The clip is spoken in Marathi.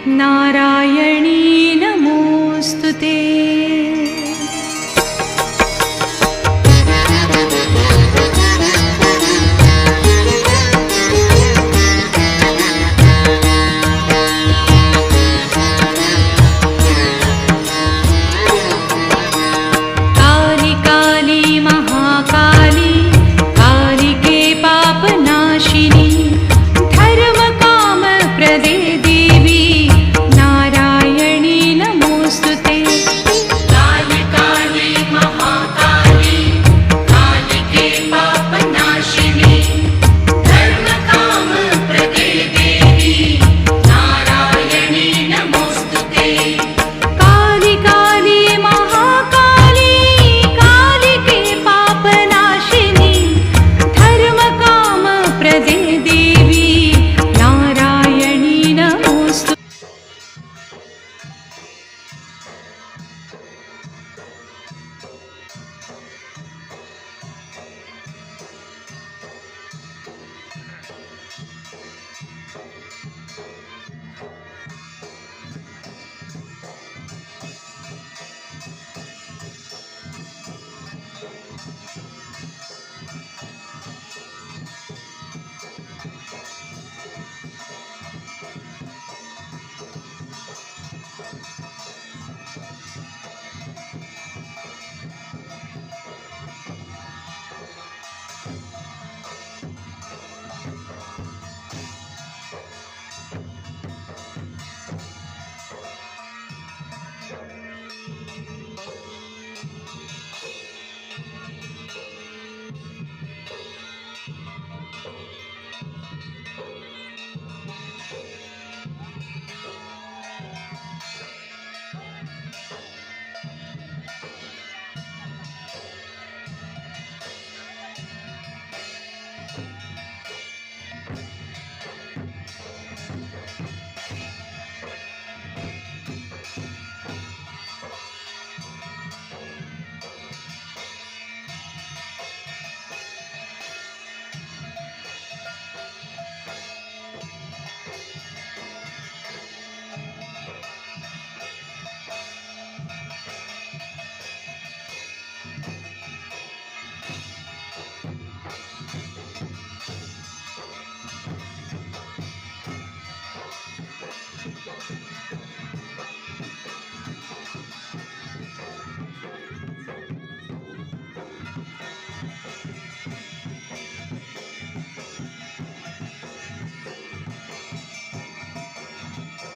नारायणी नमोस्तुते। काली काली महाकाली कालिके पापनाशिनी धर्म काम प्रदे देवी नारायणी नमोस्तुते। काली काली महाकाली कालिके पापनाशिनी धर्म काम प्रदे देवी नारायणी नमोस्तुते। काली काली महाकाली कालिके पापनाशिनी धर्म काम प्रदे देवी नारायणी नमोस्तुते।